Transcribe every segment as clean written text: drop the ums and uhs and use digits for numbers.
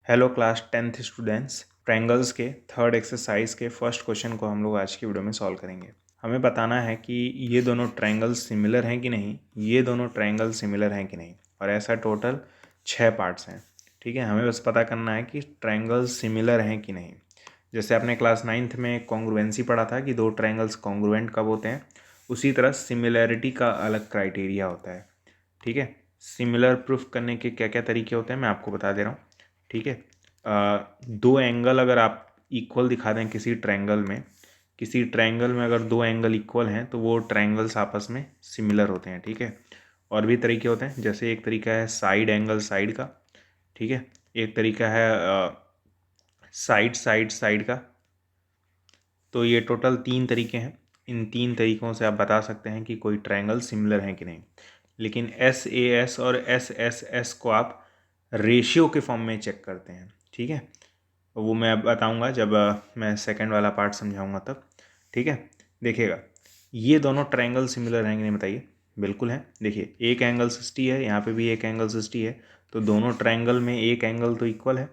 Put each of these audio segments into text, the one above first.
Hello class 10th students, triangles के third exercise के first question को हम लोग आज की वीडियो में सॉल्व करेंगे। हमें बताना है कि ये दोनों ट्रायंगल्स सिमिलर हैं कि नहीं, ये दोनों ट्रायंगल सिमिलर हैं कि नहीं, और ऐसा टोटल 6 पार्ट्स हैं। ठीक है, हमें बस पता करना है कि ट्रायंगल्स सिमिलर हैं कि नहीं। जैसे आपने क्लास 9th में कॉन्ग्रुएंसी पढ़ा था कि दो ट्रायंगल्स कॉन्ग्रुएंट कब होते हैं, उसी तरह सिमिलैरिटी का अलग क्राइटेरिया होता है। ठीक है, सिमिलर प्रूफ करने के क्या क्या तरीके होते हैं मैं आपको बता दे रहा हूँ। ठीक है, दो एंगल अगर आप इक्वल दिखा दें किसी ट्रायंगल में अगर दो एंगल इक्वल हैं तो वो ट्रायंगल्स आपस में सिमिलर होते हैं। ठीक है, और भी तरीके होते हैं, जैसे एक तरीका है साइड एंगल साइड का। ठीक है, एक तरीका है साइड साइड साइड का। तो ये टोटल 3 तरीके हैं। इन 3 तरीक़ों से आप बता सकते हैं कि कोई ट्रायंगल सिमिलर है कि नहीं। लेकिन SAS और SSS को आप रेशियो के फॉर्म में चेक करते हैं। ठीक है, वो मैं अब बताऊंगा जब मैं सेकंड वाला पार्ट समझाऊंगा तब। ठीक है, देखिएगा ये दोनों ट्रायंगल सिमिलर हैं कि नहीं बताइए। बिल्कुल हैं। देखिए एक एंगल 60 है, यहाँ पे भी एक एंगल 60 है, तो दोनों ट्रायंगल में एक एंगल तो इक्वल है।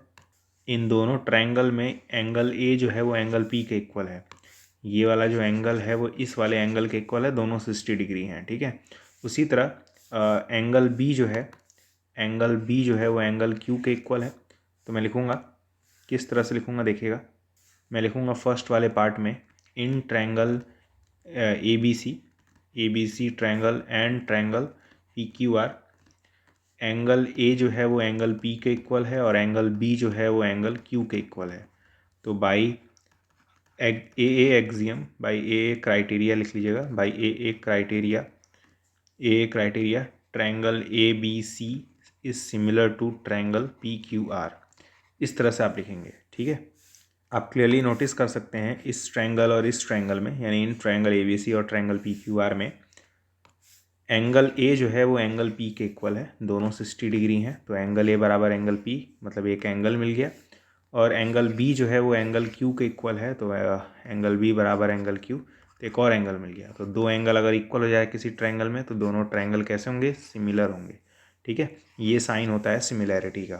इन दोनों ट्रायंगल में एंगल ए जो है वो एंगल पी के इक्वल है। ये वाला जो एंगल है वो इस वाले एंगल के इक्वल है, दोनों 60 डिग्री हैं। ठीक है, उसी तरह एंगल बी जो है वो एंगल क्यू के इक्वल है। तो मैं लिखूँगा, किस तरह से लिखूँगा देखिएगा। मैं लिखूँगा फर्स्ट वाले पार्ट में इन triangle A B C triangle and triangle P Q R, angle A जो है वो एंगल पी के इक्वल है और एंगल बी जो है वो एंगल क्यू के इक्वल है। तो by A axiom, by A criteria लिख लीजिएगा, by A criteria triangle A B C is similar to triangle P Q R. इस तरह से आप लिखेंगे। ठीक है, आप क्लियरली नोटिस कर सकते हैं इस ट्रायंगल और इस ट्रायंगल में, यानी इन ट्रायंगल ए बी सी और ट्रायंगल पी क्यू आर में एंगल ए जो है वो एंगल पी के इक्वल है, दोनों 60 डिग्री हैं। तो एंगल ए बराबर एंगल पी, मतलब एक एंगल मिल गया। और एंगल बी जो है वो एंगल क्यू के इक्वल है, तो एंगल बी बराबर एंगल क्यू, तो एक और एंगल मिल गया। तो दो एंगल अगर इक्वल हो जाए किसी ट्रायंगल में तो दोनों ट्रायंगल कैसे होंगे, सिमिलर होंगे। ठीक है, ये साइन होता है सिमिलैरिटी का।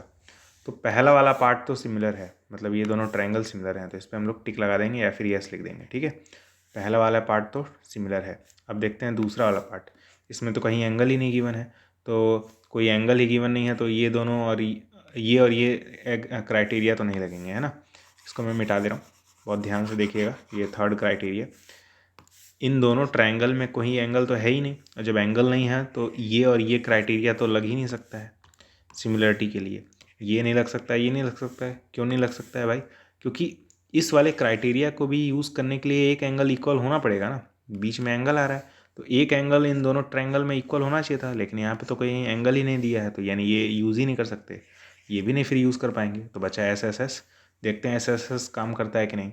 तो पहला वाला पार्ट तो सिमिलर है, मतलब ये दोनों ट्रायंगल सिमिलर हैं, तो इस पर हम लोग टिक लगा देंगे या फिर यस लिख देंगे। ठीक है, पहला वाला पार्ट तो सिमिलर है। अब देखते हैं दूसरा वाला पार्ट। इसमें तो कहीं एंगल ही नहीं गिवन है, तो कोई एंगल ही गिवन नहीं है, तो ये दोनों और ये क्राइटेरिया तो नहीं लगेंगे, है ना। इसको मैं मिटा दे रहा हूँ, बहुत ध्यान से देखिएगा। ये थर्ड क्राइटेरिया, इन दोनों ट्रायंगल में कोई एंगल तो है ही नहीं, और जब एंगल नहीं है तो ये और ये क्राइटेरिया तो लग ही नहीं सकता है सिमिलरिटी के लिए। ये नहीं लग सकता है, ये नहीं लग सकता है। क्यों नहीं लग सकता है भाई? क्योंकि इस वाले क्राइटेरिया को भी यूज़ करने के लिए एक एंगल इक्वल होना पड़ेगा ना, बीच में एंगल आ रहा है, तो एक एंगल इन दोनों ट्रायंगल में इक्वल होना चाहिए था, लेकिन यहाँ पे तो कोई एंगल ही नहीं दिया है, तो यानी ये यूज़ ही नहीं कर सकते, ये भी नहीं फिर यूज़ कर पाएंगे। तो बचा SSS। देखते हैं SSS काम करता है कि नहीं।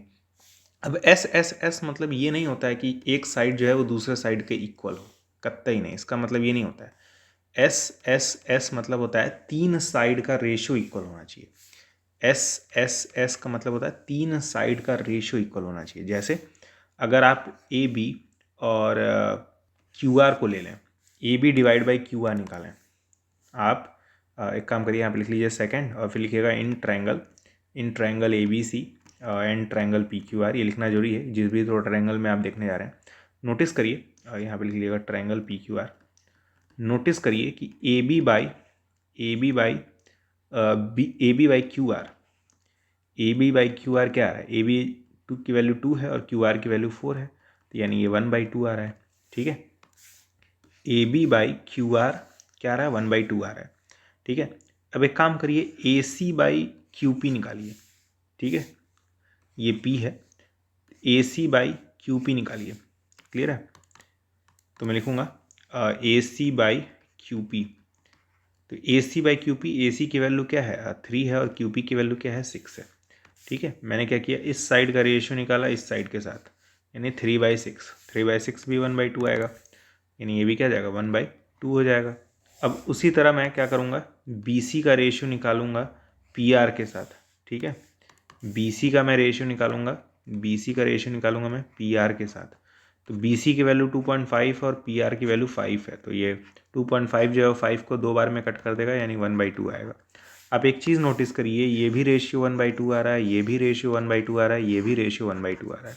अब SSS मतलब ये नहीं होता है कि एक साइड जो है वो दूसरे साइड के इक्वल हो, कतई नहीं। इसका मतलब ये नहीं होता है। SSS मतलब होता है तीन साइड का रेशियो इक्वल होना चाहिए। SSS का मतलब होता है तीन साइड का रेशियो इक्वल होना चाहिए। जैसे अगर आप AB और QR को ले लें, AB डिवाइड बाई QR निकालें, आप एक काम करिए, यहाँ पे लिख लीजिए सेकंड और फिर लिखिएगा in triangle ABC and triangle PQR। ये लिखना जरूरी है जिस भी दो ट्रायंगल में आप देखने जा रहे हैं। नोटिस करिए, यहाँ पे लिख लीजिएगा ट्रायंगल PQR। नोटिस करिए कि A B by Q R क्या आ रहा है, AB की वैल्यू 2 है और QR की वैल्यू 4 है, तो यानी ये 1/2 आ रहा है। ठीक है, AB/QR क्या आ रहा है, 1/2 आ रहा है। ठीक है, अब एक काम करिए, AC/QP निकालिए। ठीक है, ये P है, AC/QP निकालिए। क्लियर है? तो मैं लिखूँगा AC/QP। तो AC/QP, AC की वैल्यू क्या है 3 है और QP की वैल्यू क्या है 6 है। ठीक है, मैंने क्या किया, इस साइड का रेशियो निकाला इस साइड के साथ, यानी 3/6। 3/6 भी 1/2 आएगा, यानी ये भी क्या जाएगा 1/2 हो जाएगा। अब उसी तरह मैं क्या करूँगा, BC का रेशियो निकालूंगा PR के साथ। ठीक है, BC का रेशियो निकालूंगा मैं PR के साथ। तो BC की वैल्यू 2.5 और PR की वैल्यू 5 है, तो ये 2.5 जो है 5 को 2 बार में कट कर देगा, यानी 1/2 आएगा। आप एक चीज़ नोटिस करिए, ये भी रेशियो 1/2 आ रहा है, ये भी रेशियो 1/2 आ रहा है, ये भी रेशियो 1/2 आ रहा है,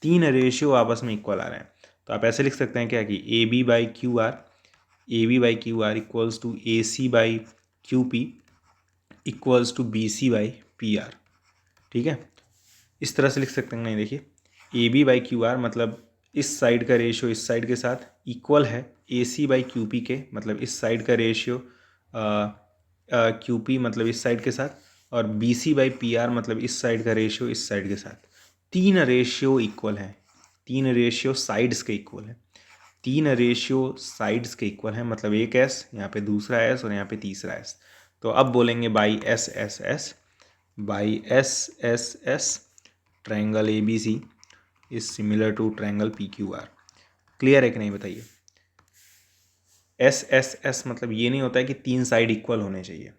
3 रेशियो आपस में इक्वल आ रहे हैं। तो आप ऐसे लिख सकते हैं क्या कि AB/QR equals to AC/QP equals to BC/PR। ठीक है, इस तरह से लिख सकते हैं। नहीं, देखिए AB/QR मतलब इस साइड का रेशियो इस साइड के साथ इक्वल है AC/QP के, मतलब इस साइड का रेशियो QP मतलब इस साइड के साथ, और BC/PR मतलब इस साइड का रेशियो इस साइड के साथ। 3 रेशियो इक्वल हैं, 3 रेशियो साइड्स के इक्वल हैं, 3 रेशियो साइड्स के इक्वल हैं, मतलब एक S, यहाँ पे दूसरा S और यहाँ पे तीसरा S। तो अब बोलेंगे by SSS triangle ABC is similar to triangle PQR। Clear है कि नहीं बताइए? SSS मतलब ये नहीं होता है कि 3 साइड इक्वल होने चाहिए।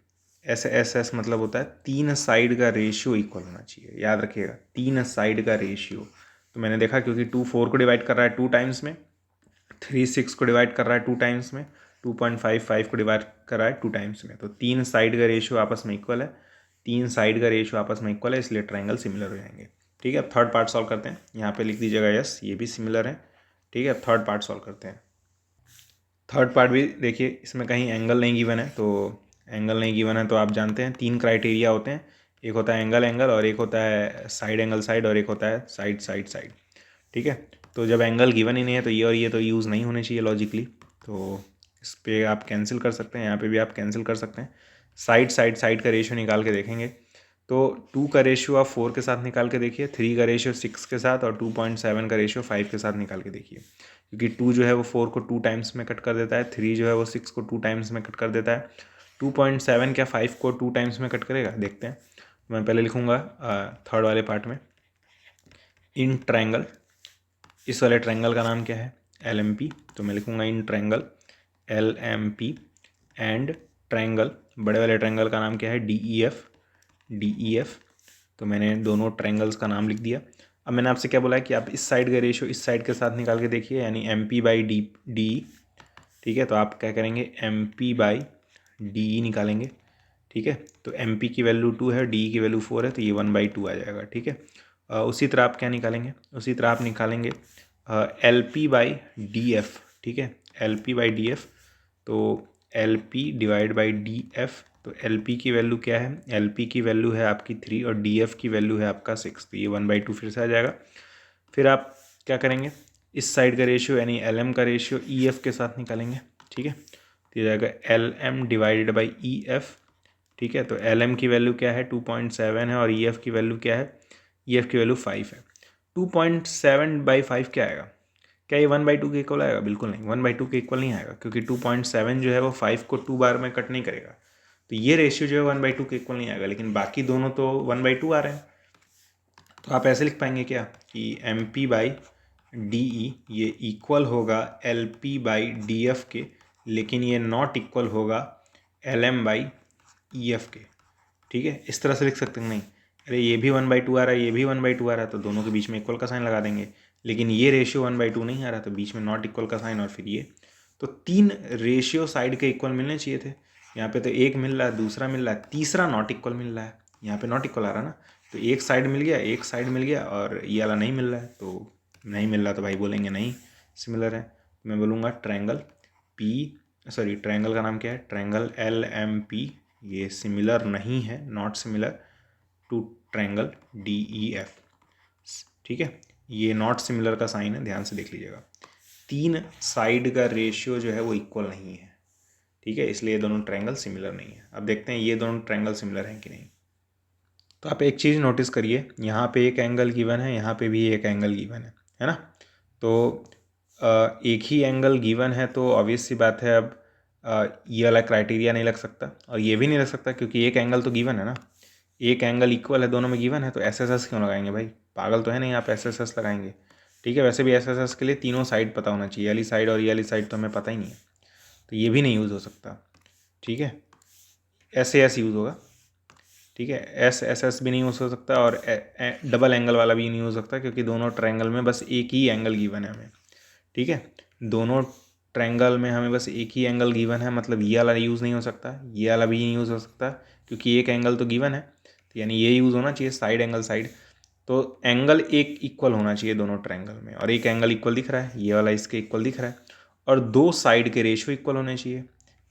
SSS मतलब होता है 3 साइड का रेशियो इक्वल होना चाहिए। याद रखिएगा, 3 साइड का रेशियो। तो मैंने देखा क्योंकि 2 4 को डिवाइड कर रहा है 2 टाइम्स में, 3 6 को डिवाइड कर रहा है 2 टाइम्स में, 2.5 5 को डिवाइड कर रहा है 2 टाइम्स में। तो 3 साइड का रेशियो आपस में इक्वल है, 3 साइड का रेशियो आपस में इक्वल है, इसलिए ट्रायंगल सिमिलर हो जाएंगे। ठीक है, अब थर्ड पार्ट सॉल्व करते हैं। यहाँ पे लिख दीजिएगा यस, ये भी सिमिलर है। ठीक है, अब थर्ड पार्ट सॉल्व करते हैं। थर्ड पार्ट भी देखिए, इसमें कहीं एंगल नहीं गिवन है, तो एंगल नहीं गिवन है तो आप जानते हैं 3 क्राइटेरिया होते हैं, एक होता है एंगल एंगल, और एक होता है साइड एंगल साइड, और एक होता है साइड साइड साइड। ठीक है, तो जब एंगल गिवन ही नहीं है तो ये और ये तो यूज़ नहीं होने चाहिए लॉजिकली, तो इस पर आप कैंसिल कर सकते हैं, यहाँ पे भी आप कैंसिल कर सकते हैं। साइड साइड साइड का रेशियो निकाल के देखेंगे तो 2 का रेशियो आप 4 के साथ निकाल के देखिए, 3 का रेशियो 6 के साथ, और 2.7 का रेशियो 5 के साथ निकाल के देखिए। क्योंकि 2 जो है वो 4 को 2 टाइम्स में कट कर देता है, 3 जो है वो 6 को 2 टाइम्स में कट कर देता है, 2.7 क्या 5 को 2 टाइम्स में कट करेगा, देखते हैं। मैं पहले लिखूँगा थर्ड वाले पार्ट में, इन ट्रायंगल, इस वाले ट्रायंगल का नाम क्या है, LMP। तो मैं लिखूँगा in triangle LMP and triangle, बड़े वाले ट्रायंगल का नाम क्या है, DEF। तो मैंने दोनों ट्रायंगल्स का नाम लिख दिया। अब मैंने आपसे क्या बोला है कि आप इस साइड का रेशियो इस साइड के साथ निकाल के देखिए, यानी MP/DE। ठीक है, तो आप क्या करेंगे, MP/DE निकालेंगे। ठीक है, तो MP की वैल्यू 2 है, DE की वैल्यू 4 है, तो ये 1/2 आ जाएगा। ठीक है, उसी तरह आप क्या निकालेंगे, उसी तरह आप निकालेंगे LP/DF। ठीक है, LP/DF, तो LP डिवाइड बाई DF, तो LP की वैल्यू क्या है, LP की वैल्यू है आपकी 3 और DF की वैल्यू है आपका 6, तो ये 1/2 फिर से आ जाएगा। फिर आप क्या करेंगे, इस साइड का रेशियो यानी LM का रेशियो EF के साथ निकालेंगे। ठीक है, तो ये जाएगा LM डिवाइडेड बाई EF। ठीक है, तो LM की वैल्यू क्या है, 2.7 है, और EF की वैल्यू क्या है, EF की वैल्यू 5 है। 2.7/5 क्या आएगा, क्या ये 1/2 के इक्वल आएगा? बिल्कुल नहीं, 1/2 के इक्वल नहीं आएगा, क्योंकि 2.7 जो है वो 5 को 2 बार में कट नहीं करेगा, तो ये रेशियो जो है 1/2 के इक्वल नहीं आएगा। लेकिन बाकी दोनों तो 1/2 आ रहे हैं, तो आप ऐसे लिख पाएंगे क्या कि MP/DE ये इक्वल होगा LP/DF के, लेकिन ये नॉट इक्वल होगा LM/EF के। ठीक है, इस तरह से लिख सकते हैं। नहीं, अरे ये भी 1/2 आ रहा है, ये भी 1/2 आ रहा है, तो दोनों के बीच में इक्वल का साइन लगा देंगे। लेकिन ये रेशियो 1/2 नहीं आ रहा, तो बीच में नॉट इक्वल का साइन, और फिर ये, तो 3 रेशियो साइड के इक्वल मिलने चाहिए थे। यहाँ पे तो एक मिल रहा है, दूसरा मिल रहा है, तीसरा नॉट इक्वल मिल रहा है। यहाँ पे नॉट इक्वल आ रहा है ना, तो एक साइड मिल गया, एक साइड मिल गया, और ये वाला नहीं मिल रहा है, तो नहीं मिल रहा तो भाई बोलेंगे नहीं सिमिलर है। मैं बोलूँगा ट्रायंगल का नाम क्या है, ट्रायंगल LMP ये सिमिलर नहीं है, not similar to triangle DEF। ठीक है, ये नॉट सिमिलर का साइन है, ध्यान से देख लीजिएगा। 3 साइड का रेशियो जो है वो इक्वल नहीं है। ठीक है, इसलिए ये दोनों ट्रायंगल सिमिलर नहीं है। अब देखते हैं ये दोनों ट्रायंगल सिमिलर हैं कि नहीं। तो आप एक चीज़ नोटिस करिए, यहाँ पे एक एंगल गिवन है, यहाँ पे भी एक एंगल गिवन है ना। तो एक ही एंगल गिवन है तो ऑब्वियस सी बात है, अब ये वाला क्राइटेरिया नहीं लग सकता, और ये भी नहीं लग सकता, क्योंकि एक एंगल तो गिवन है ना, एक एंगल इक्वल है, दोनों में गिवन है, तो SSS क्यों लगाएंगे भाई, पागल तो है नहीं, आप SSS लगाएंगे। ठीक है, वैसे भी SSS के लिए तीनों साइड पता होना चाहिए, ये वाली साइड और ये वाली साइड तो हमें पता ही नहीं है, तो ये भी नहीं यूज़ हो सकता। ठीक है, SAS यूज़ होगा। ठीक है, SSS भी नहीं यूज़ हो सकता, और डबल एंगल वाला भी नहीं हो सकता, क्योंकि दोनों ट्रायंगल में बस एक ही एंगल गिवन है हमें। ठीक है, दोनों ट्रायंगल में हमें बस एक ही एंगल गिवन है, मतलब ये वाला यूज़ नहीं हो सकता, ये वाला भी नहीं यूज़ हो सकता, क्योंकि एक एंगल तो गिवन है, तो यानी ये यूज़ होना चाहिए साइड एंगल साइड। तो एंगल एक इक्वल होना चाहिए दोनों ट्रायंगल में, और एक एंगल इक्वल दिख रहा है, ये वाला इसके इक्वल दिख रहा है, और दो साइड के रेशियो इक्वल होने चाहिए।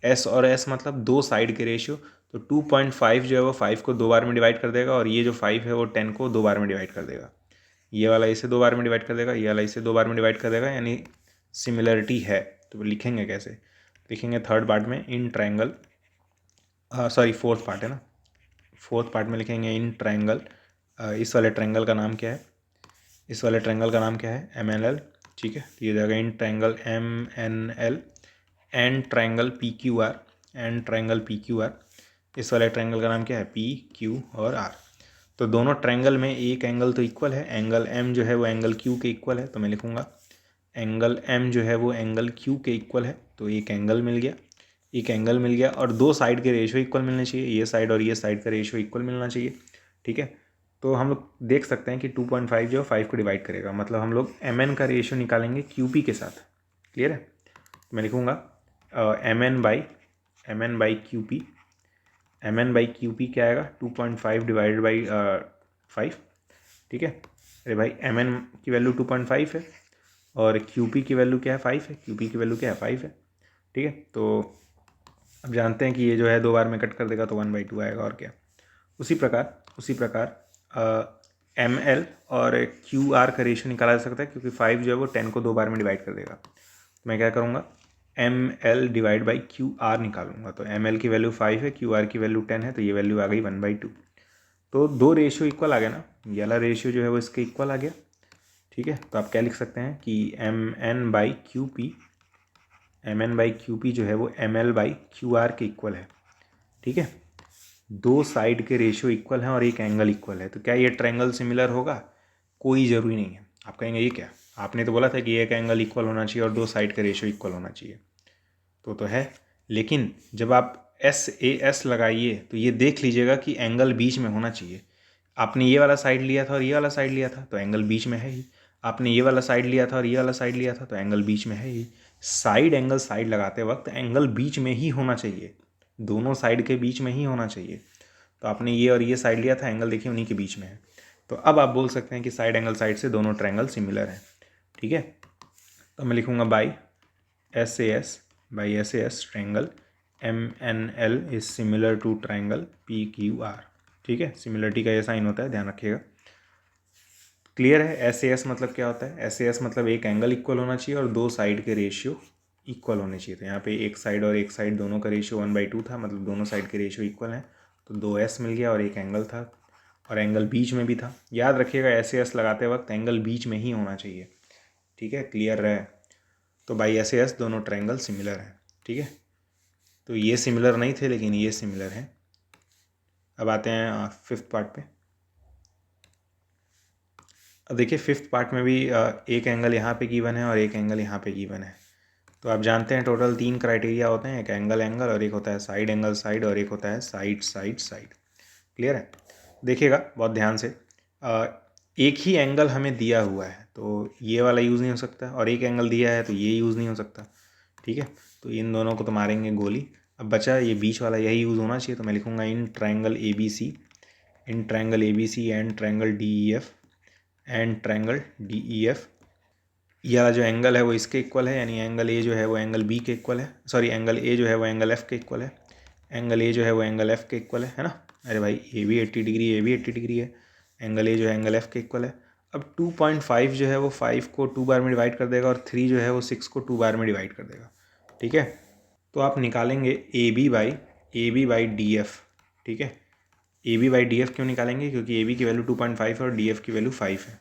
एस और एस मतलब दो साइड के रेशियो। तो 2.5 जो है वो 5 को 2 बार में डिवाइड कर देगा, और ये जो 5 है वो 10 को 2 बार में डिवाइड कर देगा। ये वाला इसे 2 बार में डिवाइड कर देगा, ये वाला इसे 2 बार में डिवाइड कर देगा, यानी सिमिलरिटी है। तो लिखेंगे कैसे? लिखेंगे थर्ड पार्ट में in triangle, sorry fourth part है ना, फोर्थ पार्ट में लिखेंगे इन ट्रायंगल। इस वाले ट्रायंगल का नाम क्या है? इस वाले ट्रायंगल का नाम क्या है? MNL। ठीक है, तो ये जाएगा in triangle MNL and triangle PQR, and triangle PQR। इस वाले ट्रायंगल का नाम क्या है? PQ और R। तो दोनों ट्रायंगल में एक एंगल तो इक्वल है, एंगल M जो है वो एंगल Q के इक्वल है, तो मैं लिखूँगा एंगल M जो है वो एंगल Q के इक्वल है। तो एक एंगल मिल गया, एक एंगल मिल गया, और दो साइड के रेशियो इक्वल मिलने चाहिए, ये साइड और ये साइड का रेशियो इक्वल मिलना चाहिए। ठीक है, तो हम लोग देख सकते हैं कि 2.5 जो 5 को डिवाइड करेगा, मतलब हम लोग MN का रेशियो निकालेंगे QP के साथ। क्लियर है? तो मैं लिखूँगा MN by QP। MN by QP क्या आएगा? 2.5 डिवाइडेड बाई 5। ठीक है, अरे भाई MN की वैल्यू 2.5 है, और QP की वैल्यू क्या है? 5 है। QP की वैल्यू क्या है? 5 है। ठीक है, तो अब जानते हैं कि ये जो है 2 बार में कट कर देगा, तो 1/2 आएगा, और क्या। उसी प्रकार ML और QR का रेशियो निकाला जा सकता है, क्योंकि 5 जो है वो 10 को 2 बार में डिवाइड कर देगा। तो मैं क्या करूँगा? ML डिवाइड बाई QR निकालूंगा। तो ML की वैल्यू 5 है, QR की वैल्यू 10 है, तो ये वैल्यू आ गई 1/2। तो दो रेशियो इक्वल आ गया ना, ये वाला रेशियो जो है वो इसके इक्वल आ गया। ठीक है, तो आप क्या लिख सकते हैं कि MN बाई QP जो है वो ML बाई QR के इक्वल है। ठीक है, दो साइड के रेशियो इक्वल हैं और एक एंगल इक्वल है, तो क्या ये ट्रायंगल सिमिलर होगा? कोई ज़रूरी नहीं है। आप कहेंगे ये क्या, आपने तो बोला था कि एक एंगल इक्वल होना चाहिए और दो साइड का रेशियो इक्वल होना चाहिए। तो है, लेकिन जब आप SAS लगाइए तो ये देख लीजिएगा कि एंगल बीच में होना चाहिए। आपने ये वाला साइड लिया था और ये वाला साइड लिया था, तो एंगल बीच में है ही। आपने ये वाला साइड लिया था और ये वाला साइड लिया था, तो एंगल बीच में है ही। साइड एंगल साइड लगाते वक्त एंगल बीच में ही होना चाहिए, दोनों साइड के बीच में ही होना चाहिए। तो आपने ये और ये साइड लिया था, एंगल देखिए उन्हीं के बीच में है। तो अब आप बोल सकते हैं कि साइड एंगल साइड से दोनों ट्रायंगल सिमिलर हैं। ठीक है, तो मैं लिखूँगा by SAS triangle MNL is similar to triangle PQR। ठीक है, सिमिलरिटी का ये साइन होता है, ध्यान रखिएगा। क्लियर है? SAS मतलब क्या होता है? SAS मतलब एक एंगल इक्वल होना चाहिए और दो साइड के रेशियो इक्वल होने चाहिए। तो यहाँ पे एक साइड और एक साइड दोनों का रेशियो 1/2 था, मतलब दोनों साइड के रेशियो इक्वल हैं, तो 2S मिल गया, और एक एंगल था और एंगल बीच में भी था। याद रखिएगा SAS लगाते वक्त एंगल बीच में ही होना चाहिए। ठीक है, क्लियर रहे? तो बाई SAS दोनों ट्रायंगल सिमिलर हैं। ठीक है, तो ये सिमिलर नहीं थे, लेकिन ये सिमिलर हैं। अब आते हैं फिफ्थ पार्ट पे। अब देखिए फिफ्थ पार्ट में भी एक एंगल यहाँ पे गिवन है और एक एंगल यहाँ पे गिवन है। तो आप जानते हैं टोटल 3 क्राइटेरिया होते हैं, एक एंगल और एक होता है साइड एंगल साइड, और एक होता है साइड साइड साइड। क्लियर है? देखिएगा बहुत ध्यान से, एक ही एंगल हमें दिया हुआ है, तो ये वाला यूज़ नहीं हो सकता, और एक एंगल दिया है तो ये यूज़ नहीं हो सकता। ठीक है, तो इन दोनों को तो मारेंगे गोली। अब बचा ये बीच वाला, यही यूज़ होना चाहिए। तो मैं लिखूँगा in triangle ABC and triangle DEF and triangle DEF। ये वाला जो एंगल है वो इसके इक्वल है, यानी एंगल A जो है वो एंगल B के इक्वल है, सॉरी एंगल A जो है वो एंगल F के इक्वल है, एंगल A जो है वो एंगल F के इक्वल है ना। अरे भाई ये भी 80 डिग्री, ये भी 80 डिग्री है। एंगल A जो है एंगल F के इक्वल है। अब 2.5 जो है वो 5 को 2 बार में डिवाइड कर देगा, और 3 जो है वो 6 को 2 बार में डिवाइड कर देगा। ठीक है, तो आप निकालेंगे AB बाई DF। ठीक है, AB बाई DF क्यों निकालेंगे? क्योंकि AB की वैल्यू 2.5 और DF की वैल्यू 5 है।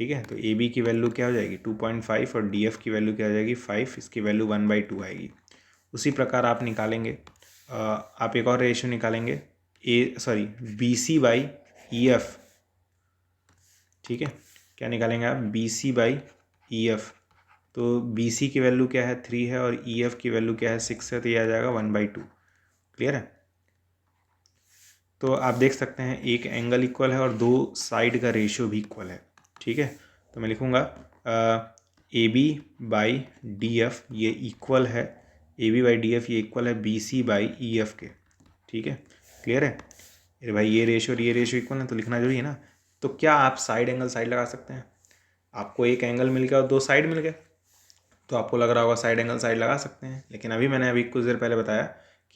ठीक है, तो AB की वैल्यू क्या हो जाएगी? 2.5, और DF की वैल्यू क्या हो जाएगी? 5। इसकी वैल्यू 1/2 आएगी। उसी प्रकार आप निकालेंगे, आप एक और रेशियो निकालेंगे, BC बाई EF। ठीक है, क्या निकालेंगे आप? BC by EF। तो BC की वैल्यू क्या है? 3 है, और EF की वैल्यू क्या है? 6 है, तो ये आ जाएगा 1/2। क्लियर है? तो आप देख सकते हैं एक एंगल इक्वल है और दो साइड का रेशियो भी इक्वल है। ठीक है, तो मैं लिखूँगा A B by D F ये इक्वल है, A B by D F ये इक्वल है B C by E F के। ठीक है, क्लियर है? अरे भाई ये रेशो और ये रेशो इक्वल है तो लिखना जरूरी है ना। तो क्या आप साइड एंगल साइड लगा सकते हैं? आपको एक एंगल मिल गया और दो साइड मिल गए, तो आपको लग रहा होगा साइड एंगल साइड लगा सकते हैं, लेकिन मैंने कुछ देर पहले बताया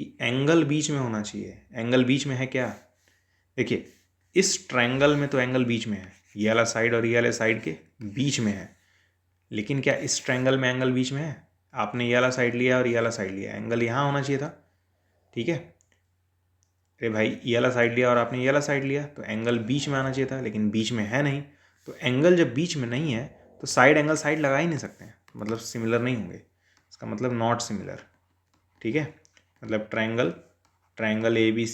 कि एंगल बीच में होना चाहिए। एंगल बीच में है क्या? देखिए इस ट्रायंगल में तो एंगल बीच में है, ये वाला साइड और ये वाले साइड के बीच में है, लेकिन क्या इस ट्रायंगल में एंगल बीच में है? आपने ये वाला साइड लिया और ये वाला साइड लिया, एंगल यहाँ होना चाहिए था। ठीक है, अरे भाई ये वाला साइड लिया और आपने ये वाला साइड लिया तो एंगल बीच में आना चाहिए था, लेकिन बीच में है नहीं। तो एंगल जब बीच में नहीं है तो साइड एंगल साइड लगा ही नहीं सकते हैं, मतलब सिमिलर नहीं होंगे, इसका मतलब नॉट सिमिलर। ठीक है, मतलब triangle A B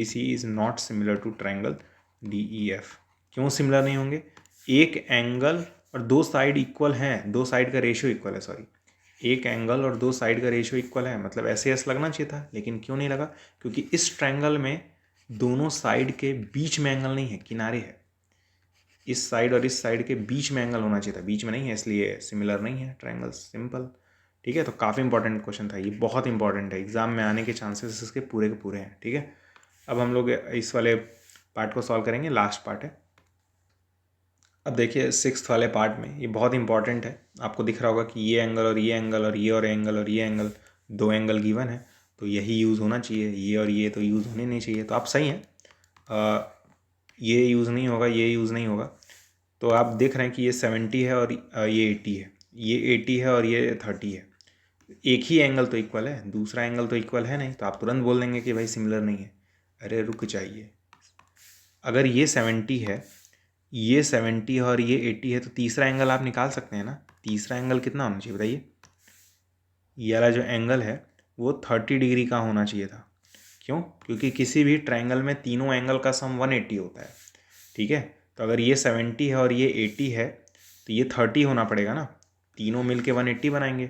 C is not similar to triangle D E F. क्यों सिमिलर नहीं होंगे? एक एंगल और दो साइड इक्वल हैं, दो साइड का रेशियो इक्वल है, सॉरी, एक एंगल और दो साइड का रेशियो इक्वल है, मतलब ऐसे एस लगना चाहिए था, लेकिन क्यों नहीं लगा? क्योंकि इस ट्रायंगल में दोनों साइड के बीच में एंगल नहीं है, किनारे है। इस साइड और इस साइड के बीच में एंगल होना चाहिए था, बीच में नहीं है, इसलिए सिमिलर नहीं है ट्रायंगल, सिंपल। ठीक है, तो काफ़ी इंपॉर्टेंट क्वेश्चन था ये, बहुत इंपॉर्टेंट है, एग्जाम में आने के चांसेस इसके पूरे के पूरे हैं। ठीक है, अब हम लोग इस वाले पार्ट को सॉल्व करेंगे, लास्ट पार्ट है। अब देखिए सिक्स्थ वाले पार्ट में ये बहुत इंपॉर्टेंट है, आपको दिख रहा होगा कि ये एंगल और ये एंगल और ये और एंगल और ये एंगल, दो एंगल गिवन है, तो यही यूज़ होना चाहिए, ये और ये तो यूज़ होने नहीं चाहिए, तो आप सही हैं। ये यूज़ नहीं होगा, ये यूज़ नहीं होगा। तो आप देख रहे हैं कि ये 70 है और ये 80 है, ये 80 है और ये 30 है, एक ही एंगल तो इक्वल है, दूसरा एंगल तो इक्वल है नहीं, तो आप तुरंत बोल देंगे कि भाई सिमिलर नहीं है। अरे रुक जाइए, अगर ये 70 है, ये 70 है और ये 80 है, तो तीसरा एंगल आप निकाल सकते हैं ना। तीसरा एंगल कितना होना चाहिए बताइए? ये वाला जो एंगल है वो 30 डिग्री का होना चाहिए था। क्यों? क्योंकि किसी भी ट्रायंगल में तीनों एंगल का सम 180 होता है। ठीक है, तो अगर ये 70 है और ये 80 है तो ये 30 होना पड़ेगा ना, तीनों मिल के 180 बनाएंगे।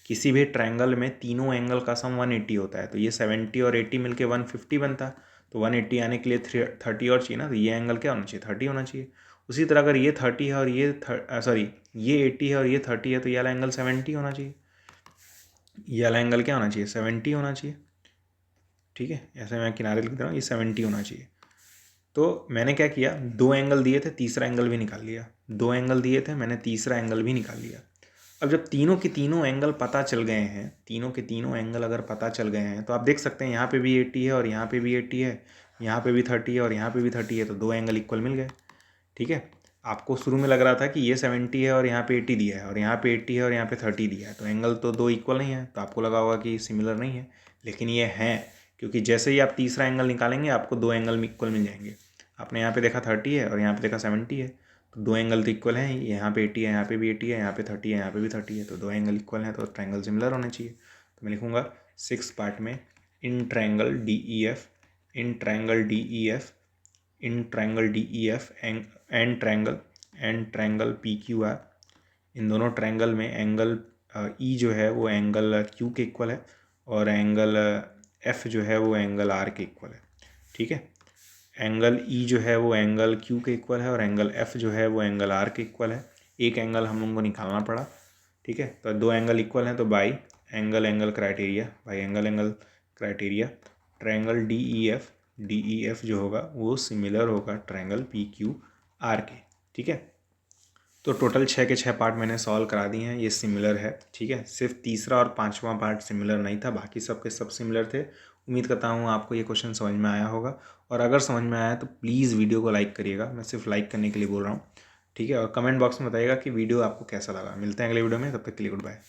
किसी भी ट्रायंगल में तीनों एंगल का सम 180 होता है, तो ये 70 और 80 मिल के 150 बनता, तो 180 आने के लिए 30 और चाहिए ना, तो ये एंगल क्या होना चाहिए? 30 होना चाहिए। उसी तरह अगर ये 30 है और ये ये 80 है और ये 30 है, तो ये वाला एंगल 70 होना चाहिए, ये वाला एंगल क्या होना चाहिए? 70 होना चाहिए। ठीक है, ऐसे मैं किनारे लिख रहा हूँ, ये 70 होना चाहिए। तो मैंने क्या किया, दो एंगल दिए थे, तीसरा एंगल भी निकाल लिया, दो एंगल दिए थे, मैंने तीसरा एंगल भी निकाल लिया। अब जब तीनों के तीनों एंगल पता चल गए हैं, तीनों के तीनों एंगल अगर पता चल गए हैं, तो आप देख सकते हैं यहाँ पे भी 80 है और यहाँ पे भी 80 है, यहाँ पे भी 30 है और यहाँ पे भी 30 है, तो दो एंगल इक्वल मिल गए। ठीक है, आपको शुरू में लग रहा था कि ये 70 है और यहाँ पे 80 दिया है और यहाँ पे 80 है और यहाँ पे 30 दिया है, तो एंगल तो दो इक्वल नहीं है, तो आपको लगा होगा कि सिमिलर नहीं है, लेकिन ये हैं, क्योंकि जैसे ही आप तीसरा एंगल निकालेंगे आपको दो एंगल इक्वल मिल जाएंगे। आपने यहाँ पे देखा 30 है और यहाँ पे देखा 70 है, तो दो एंगल तो इक्वल हैं, यहाँ पे 80 है, यहाँ पे भी 80 है, यहाँ पे 30 है, यहाँ पे भी 30 है, तो दो एंगल इक्वल हैं, तो ट्रायंगल सिमिलर होने चाहिए। तो मैं लिखूँगा 6 पार्ट में, इन triangle D E F, in triangle D E F, in triangle D E F and triangle P Q R, इन दोनों ट्रायंगल में एंगल ई जो है वो एंगल क्यू के इक्वल है और एंगल एफ जो है वो एंगल आर के इक्वल है। ठीक है, एंगल ई जो है वो एंगल क्यू के इक्वल है और एंगल एफ जो है वो एंगल आर के इक्वल है। एक एंगल हम लोगों को निकालना पड़ा। ठीक है, तो दो एंगल इक्वल हैं, तो by angle criteria, by angle criteria triangle D E F जो होगा वो सिमिलर होगा ट्रायंगल पी क्यू आर के। ठीक है, तो टोटल 6 के 6 पार्ट मैंने सॉल्व करा दिए हैं, ये सिमिलर है। ठीक है, सिर्फ तीसरा और पांचवा पार्ट सिमिलर नहीं था, बाकी सब के सब सिमिलर थे। उम्मीद करता हूँ आपको ये क्वेश्चन समझ में आया होगा, और अगर समझ में आया तो प्लीज़ वीडियो को लाइक करिएगा, मैं सिर्फ लाइक करने के लिए बोल रहा हूँ। ठीक है, और कमेंट बॉक्स में बताइएगा कि वीडियो आपको कैसा लगा। मिलते हैं अगले वीडियो में, तब तक के लिए गुड बाय।